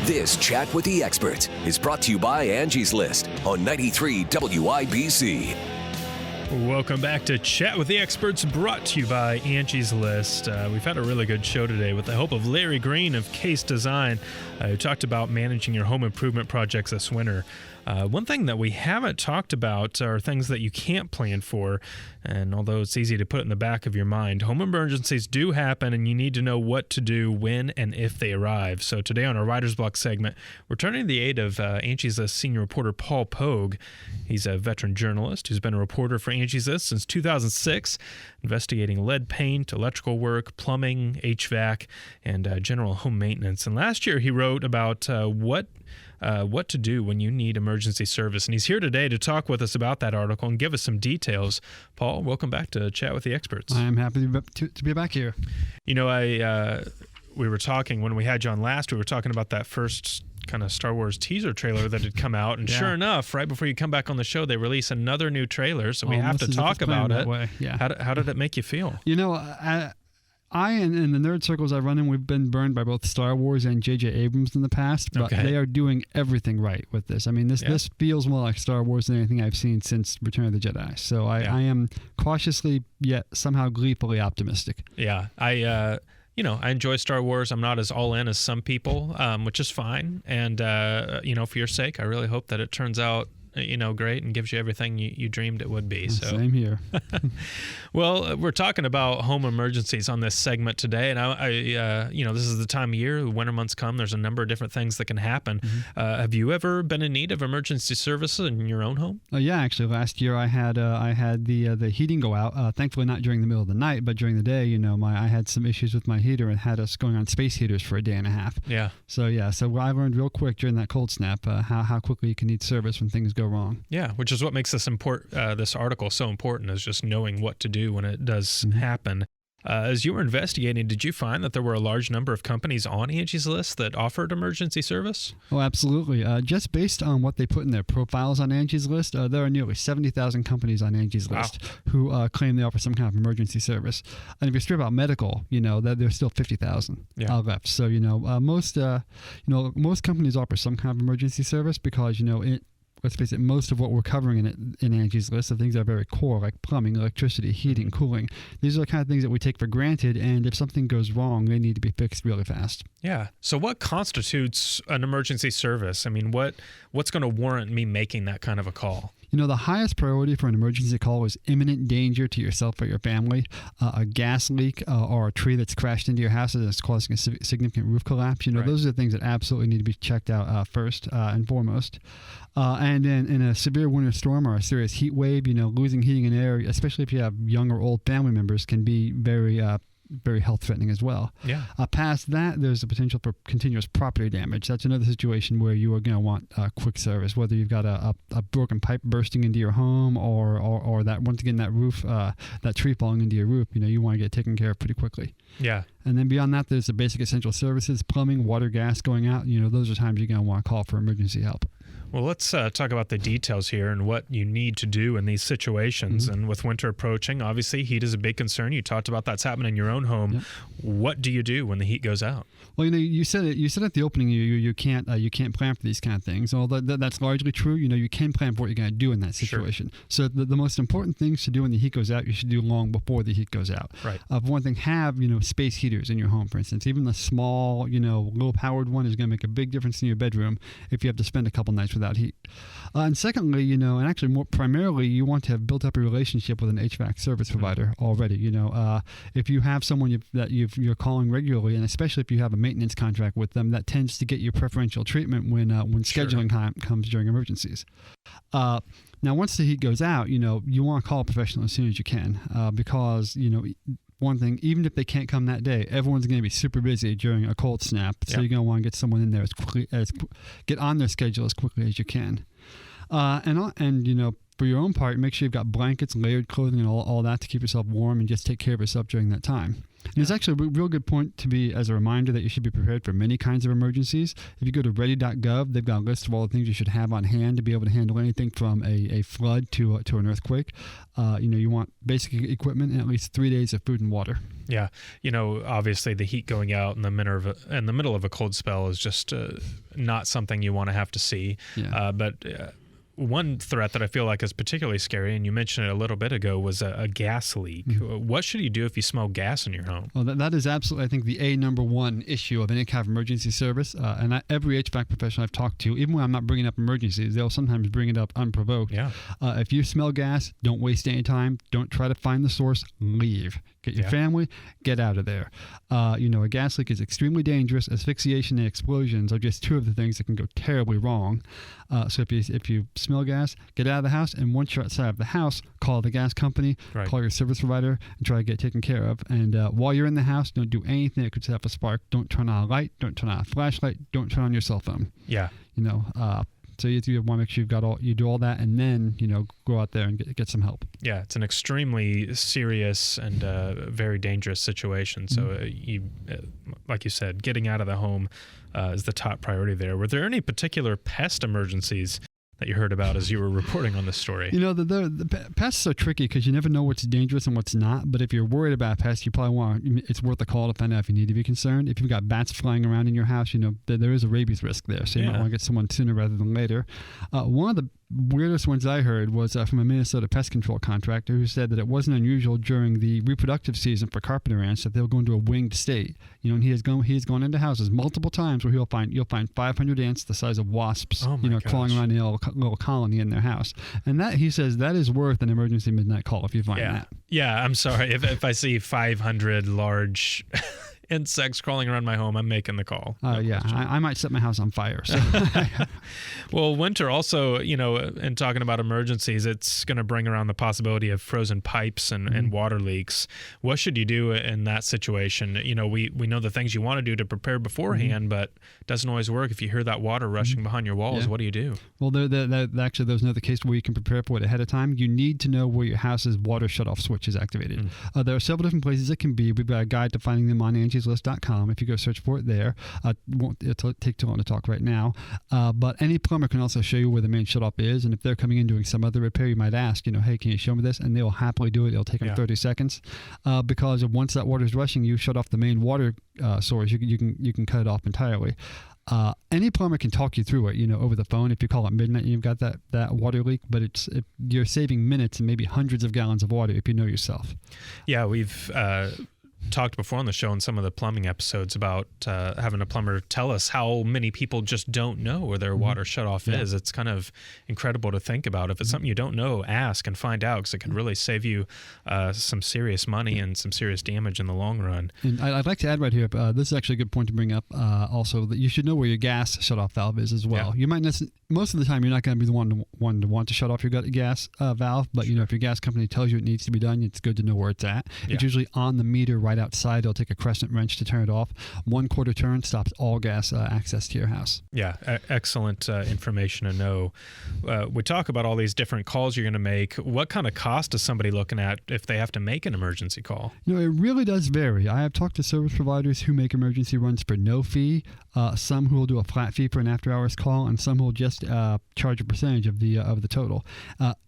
This Chat with the Experts is brought to you by Angie's List on 93 WIBC. Welcome back to Chat with the Experts, brought to you by Angie's List. We've had a really good show today with the help of Larry Green of Case Design, who talked about managing your home improvement projects this winter. One thing that we haven't talked about are things that you can't plan for, and although it's easy to put it in the back of your mind, home emergencies do happen, and you need to know what to do when and if they arrive. So today on our Writer's Block segment, we're turning to the aid of Angie's List senior reporter Paul Pogue. He's a veteran journalist who's been a reporter for Angie's List since 2006, investigating lead paint, electrical work, plumbing, HVAC, and general home maintenance. And last year he wrote about what to do when you need emergency service. And he's here today to talk with us about that article and give us some details. Paul, welcome back to Chat with the Experts. I am happy to be back here. You know, we were talking, when we had you on last, we were talking about that first kind of Star Wars teaser trailer that had come out. And sure enough, right before you come back on the show, they release another new trailer. So we have to talk about it. Yeah. How did it make you feel? You know, I and the nerd circles I run in, we've been burned by both Star Wars and J.J. Abrams in the past, but they are doing everything right with this. I mean, this feels more like Star Wars than anything I've seen since Return of the Jedi. So I am cautiously yet somehow gleefully optimistic. Yeah, I enjoy Star Wars. I'm not as all in as some people, which is fine. And, for your sake, I really hope that it turns out great and gives you everything you dreamed it would be. So same here. Well, we're talking about home emergencies on this segment today, and I this is the time of year. The winter months come. There's a number of different things that can happen. Mm-hmm. Have you ever been in need of emergency services in your own home? Yeah, actually, last year I had the heating go out. Thankfully, not during the middle of the night, but during the day. I had some issues with my heater and had us going on space heaters for a day and a half. Yeah. So I learned real quick during that cold snap how quickly you can need service when things go wrong. Yeah, which is what makes this article so important, is just knowing what to do when it does happen. As you were investigating, did you find that there were a large number of companies on Angie's List that offered emergency service? Oh, absolutely. Just based on what they put in their profiles on Angie's List, there are nearly 70,000 companies on Angie's List who claim they offer some kind of emergency service. And if you strip out medical, there's still 50,000 left. So, most companies offer some kind of emergency service because, let's face it, most of what we're covering in Angie's List are things that are very core, like plumbing, electricity, heating, cooling. These are the kind of things that we take for granted, and if something goes wrong, they need to be fixed really fast. Yeah. So what constitutes an emergency service? I mean, what's going to warrant me making that kind of a call? The highest priority for an emergency call is imminent danger to yourself or your family, a gas leak or a tree that's crashed into your house and is causing a significant roof collapse. Those are the things that absolutely need to be checked out first and foremost. And then in a severe winter storm or a serious heat wave, losing heating and air, especially if you have young or old family members, can be very health threatening as well. Yeah. Past that, there's the potential for continuous property damage. That's another situation where you are going to want quick service, whether you've got a broken pipe bursting into your home or that, once again, that roof, that tree falling into your roof, you want to get taken care of pretty quickly. Yeah. And then beyond that, there's the basic essential services, plumbing, water, gas going out. Those are times you're going to want to call for emergency help. Well, let's talk about the details here and what you need to do in these situations. Mm-hmm. And with winter approaching, obviously heat is a big concern. You talked about that's happening in your own home. Yep. What do you do when the heat goes out? Well, you said it. You said at the opening you can't plan for these kind of things. Although that's largely true. You can plan for what you're going to do in that situation. Sure. So the most important things to do when the heat goes out, you should do long before the heat goes out. Right. For one thing, have space heaters in your home, for instance. Even the small low powered one is going to make a big difference in your bedroom if you have to spend a couple nights without heat. And secondly, and actually more primarily, you want to have built up a relationship with an HVAC service provider already. If you have someone that you're calling regularly, and especially if you have a maintenance contract with them, that tends to get you preferential treatment when scheduling time comes during emergencies. Now, once the heat goes out, you want to call a professional as soon as you can because, one thing, even if they can't come that day, everyone's going to be super busy during a cold snap. So you're going to want to get someone in there get on their schedule as quickly as you can. for your own part, make sure you've got blankets, layered clothing, and all that to keep yourself warm and just take care of yourself during that time. And it's actually a real good point to be as a reminder that you should be prepared for many kinds of emergencies. If you go to ready.gov, they've got a list of all the things you should have on hand to be able to handle anything from a flood to an earthquake. You want basic equipment and at least 3 days of food and water. Yeah. Obviously the heat going out in the middle of a cold spell is just not something you want to have to see. Yeah. But one threat that I feel like is particularly scary, and you mentioned it a little bit ago, was a gas leak. Mm-hmm. What should you do if you smell gas in your home? Well, that is absolutely, I think, the number one issue of any kind of emergency service. Every HVAC professional I've talked to, even when I'm not bringing up emergencies, they'll sometimes bring it up unprovoked. Yeah. If you smell gas, don't waste any time. Don't try to find the source. Leave. Get your family, get out of there. A gas leak is extremely dangerous. Asphyxiation and explosions are just two of the things that can go terribly wrong. So if you smell gas, get out of the house. And once you're outside of the house, call the gas company, call your service provider, and try to get taken care of. And while you're in the house, don't do anything that could set up a spark. Don't turn on a light. Don't turn on a flashlight. Don't turn on your cell phone. Yeah. So you want to make sure you do all that, and then go out there and get some help. Yeah, it's an extremely serious and very dangerous situation. So like you said, getting out of the home is the top priority there. Were there any particular pest emergencies that you heard about as you were reporting on this story? The pests are tricky because you never know what's dangerous and what's not. But if you're worried about pests, you probably it's worth a call to find out if you need to be concerned. If you've got bats flying around in your house, there is a rabies risk there. So you might want to get someone sooner rather than later. One of the weirdest ones I heard was from a Minnesota pest control contractor who said that it wasn't unusual during the reproductive season for carpenter ants that they'll go into a winged state. And he has gone into houses multiple times where you'll find 500 ants the size of wasps, crawling around in a little colony in their house. And that, he says, that is worth an emergency midnight call if you find that. Yeah, I'm sorry. If I see 500 large insects crawling around my home, I'm making the call. I might set my house on fire. So. Well, winter also, and talking about emergencies, it's going to bring around the possibility of frozen pipes and water leaks. What should you do in that situation? We know the things you want to do to prepare beforehand, but it doesn't always work. If you hear that water rushing behind your walls, what do you do? Well, actually, there's another case where you can prepare for it ahead of time. You need to know where your house's water shutoff switch is activated. There are several different places it can be. We've got a guide to finding them on angieslist.com. If you go search for it there, it'll take too long to talk right now. But any plumber can also show you where the main shutoff is. And if they're coming in doing some other repair, you might ask, hey, can you show me this? And they will happily do it. It'll take them 30 seconds. Because once that water is rushing, you shut off the main water source. You can cut it off entirely. Any plumber can talk you through it, over the phone. If you call at midnight and you've got that water leak, but you're saving minutes and maybe hundreds of gallons of water if you know yourself. Yeah, we've talked before on the show in some of the plumbing episodes about having a plumber tell us how many people just don't know where their water shutoff is. It's kind of incredible to think about. If it's something you don't know, ask and find out, because it could really save you some serious money and some serious damage in the long run. And I'd like to add right here, this is actually a good point to bring up also, that you should know where your gas shutoff valve is as well. You might most of the time, you're not going to be the one to want to shut off your gas valve, but if your gas company tells you it needs to be done, it's good to know where it's at. It's usually on the meter right outside. It'll take a crescent wrench to turn it off. 1/4 turn stops all gas access to your house. Yeah, excellent information to know. We talk about all these different calls you're going to make. What kind of cost is somebody looking at if they have to make an emergency call? It really does vary. I have talked to service providers who make emergency runs for no fee, some who will do a flat fee for an after-hours call, and some who will just charge a percentage of the total.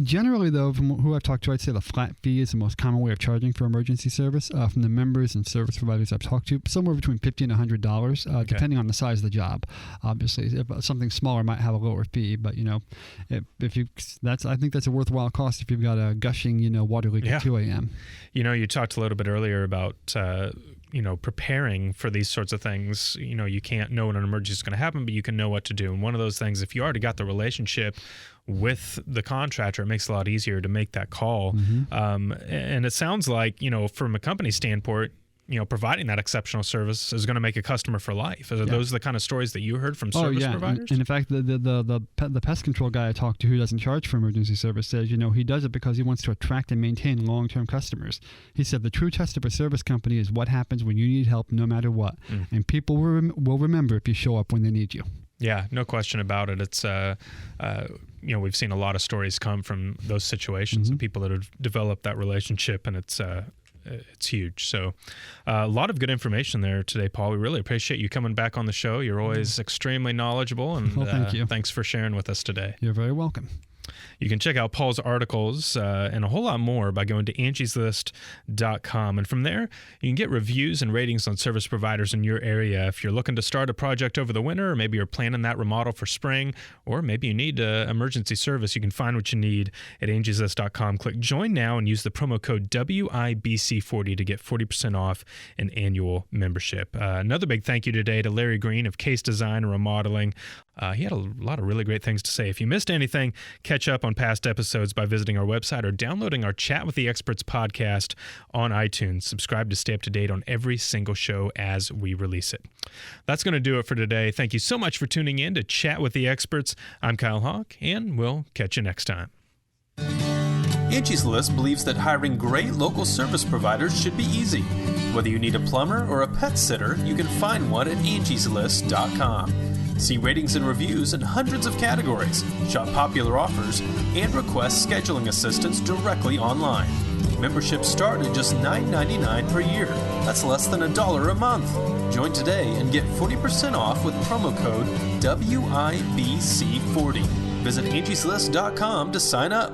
Generally, though, from who I've talked to, I'd say the flat fee is the most common way of charging for emergency service. From the members and service providers I've talked to, somewhere between $50 and $100, depending on the size of the job. Obviously, if something smaller might have a lower fee, but I think that's a worthwhile cost if you've got a gushing water leak at 2 a.m. You talked a little bit earlier about preparing for these sorts of things. You can't know when an emergency is going to happen, but you can know what to do. And one of those things, if you already got the relationship with the contractor, it makes it a lot easier to make that call. And it sounds like, from a company standpoint, providing that exceptional service is going to make a customer for life. Are those the kind of stories that you heard from service providers? And in fact, the pest control guy I talked to who doesn't charge for emergency service says, he does it because he wants to attract and maintain long-term customers. He said the true test of a service company is what happens when you need help no matter what. And people will remember if you show up when they need you. Yeah, no question about it. It's we've seen a lot of stories come from those situations and people that have developed that relationship, and it's huge. So a lot of good information there today, Paul. We really appreciate you coming back on the show. You're always extremely knowledgeable, and well, thank you. Thanks for sharing with us today. You're very welcome. You can check out Paul's articles and a whole lot more by going to angieslist.com. And from there, you can get reviews and ratings on service providers in your area. If you're looking to start a project over the winter, or maybe you're planning that remodel for spring, or maybe you need emergency service, you can find what you need at angieslist.com. Click Join Now and use the promo code WIBC40 to get 40% off an annual membership. Another big thank you today to Larry Green of Case Design and Remodeling. He had a lot of really great things to say. If you missed anything, catch up on past episodes by visiting our website or downloading our Chat with the Experts podcast on iTunes. Subscribe to stay up to date on every single show as we release it. That's going to do it for today. Thank you so much for tuning in to Chat with the Experts. I'm Kyle Hawk, and we'll catch you next time. Angie's List believes that hiring great local service providers should be easy. Whether you need a plumber or a pet sitter, you can find one at angieslist.com. See ratings and reviews in hundreds of categories, shop popular offers, and request scheduling assistance directly online. Memberships start at just $9.99 per year. That's less than $1 a month. Join today and get 40% off with promo code WIBC40. Visit angieslist.com to sign up.